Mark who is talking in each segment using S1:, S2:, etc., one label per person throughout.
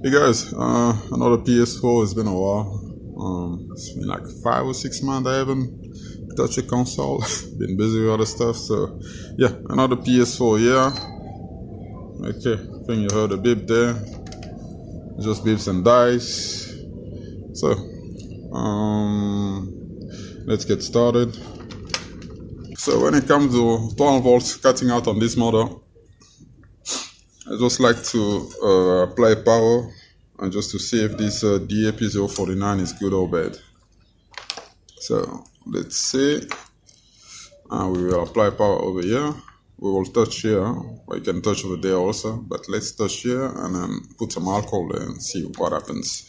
S1: Hey guys, another PS4. It's been a while. It's been like 5 or 6 months I haven't touched a console. Been busy with other stuff, so yeah, another PS4. Yeah. Okay, I think you heard a beep there. Just beeps and dies. So, let's get started. So when it comes to 12 volts cutting out on this model, I just like to apply power and just to see if this ADP160CR is good or bad. So let's see. We will apply power over here. We will touch here. We can touch over there also, but let's touch here and then put some alcohol there and see what happens.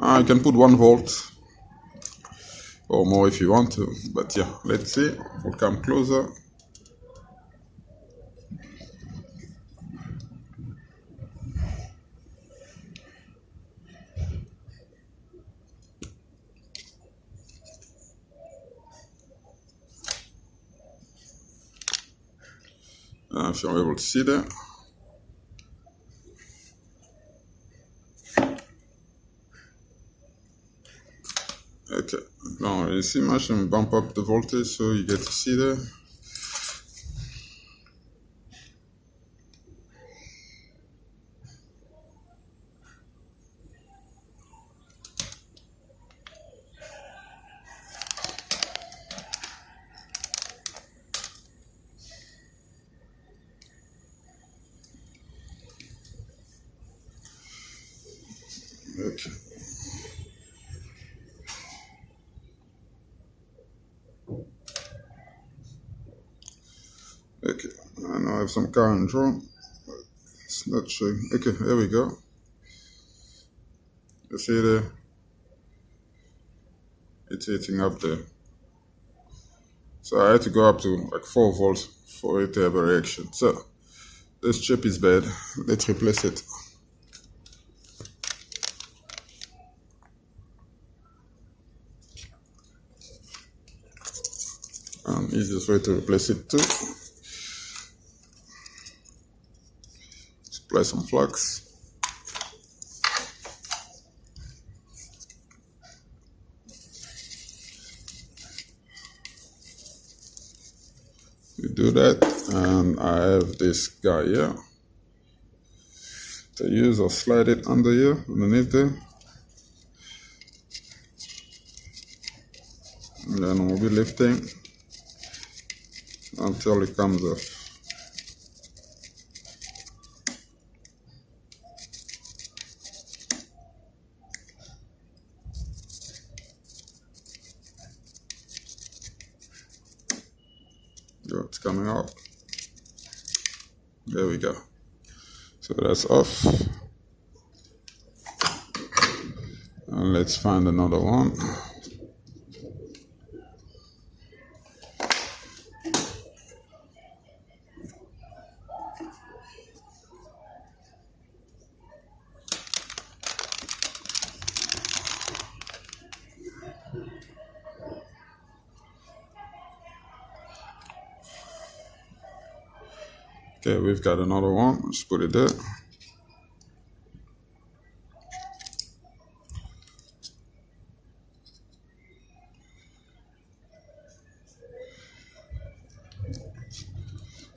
S1: You can put 1 volt or more if you want to, but yeah, let's see. We'll come closer. If you're able to see that. Okay, now you see much, and bump up the voltage so you get to see there. Okay. Okay, I now have some current drawn. It's not showing. Okay, here we go. You see there? It's heating up there. So I had to go up to like 4 volts for it to have a reaction. So this chip is bad. Let's replace it. Easiest way to replace it too. Apply some flux. We do that, and I have this guy here to use or slide it under here, underneath there. And then we'll be lifting until it comes off. It's coming out. There we go. So that's off. And let's find another one. Okay, we've got another one. Let's put it there.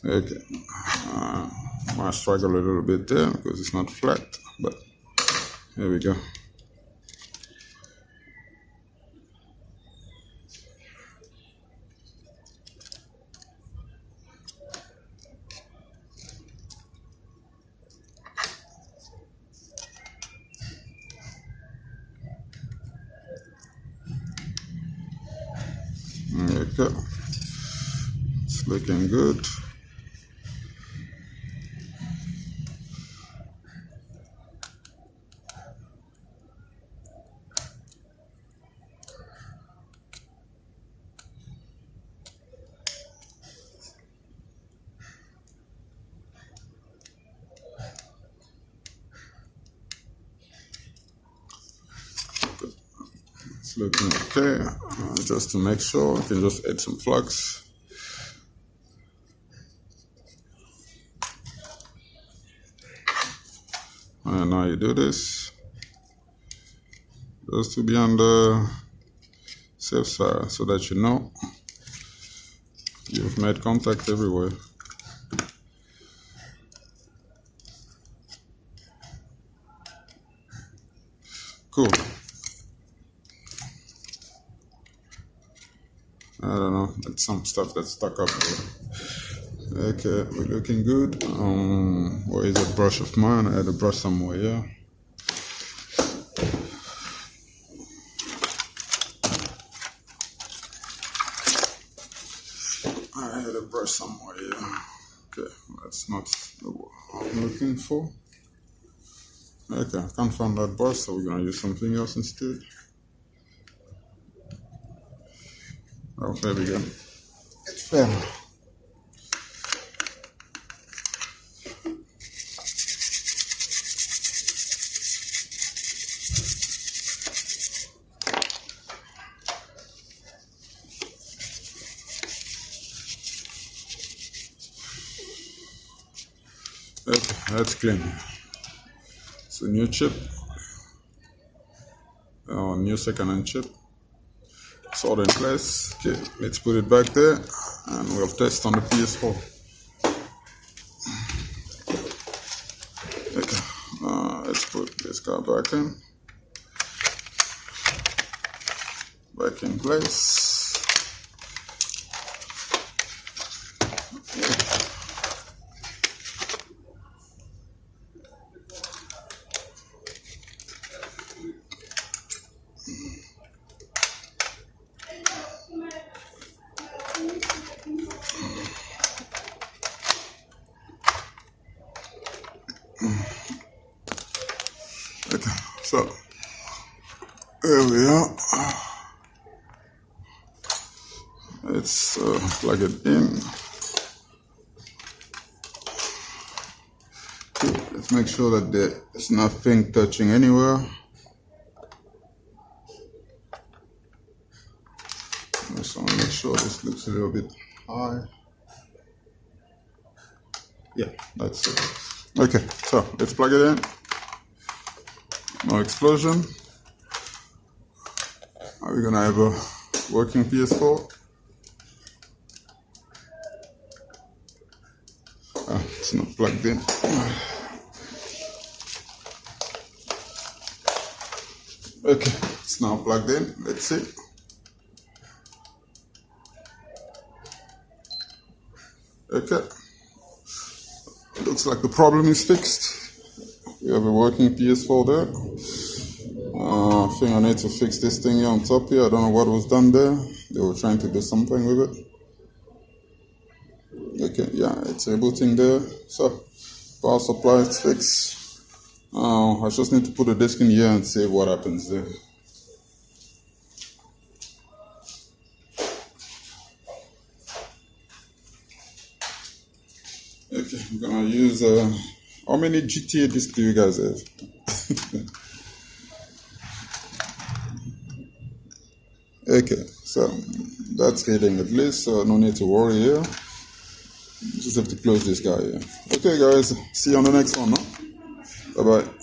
S1: Okay, might struggle a little bit there because it's not flat, but here we go. Okay, it's looking good. It's looking okay. Just to make sure, I can just add some flux. And now you do this just to be on the safe side so that you know you've made contact everywhere. Cool. I don't know, that's some stuff that's stuck up there. Okay, we're looking good. Where is a brush of mine? I had a brush somewhere, yeah. I had a brush somewhere, yeah. Okay, that's not what I'm looking for. Okay, I can't find that brush, so we're gonna use something else instead. Oh, there we go. It's better. Okay, that's clean. It's a new chip, new second-hand chip. It's all in place. Okay, let's put it back there and we'll test on the Ps4. Okay, let's put this guy back in place. Okay, so there we are. Let's plug it in. Let's make sure that there's nothing touching anywhere. Just want to make sure this looks a little bit high. Yeah, that's it. Okay, so let's plug it in. No explosion. Are we gonna have a working Ps4? It's not plugged in. Okay, it's now plugged in. Let's see. Okay. Looks like the problem is fixed. We have a working Ps4 there. I think I need to fix this thing here on top here. I don't know what was done there. They were trying to do something with it. Okay, yeah, it's rebooting there. So, power supply is fixed. I just need to put a disk in here and see what happens there. Okay, I'm gonna use, how many GTA discs do you guys have? Okay, so that's reading at least, so no need to worry here. Just have to close this guy here. Okay guys, see you on the next one, no? Bye bye.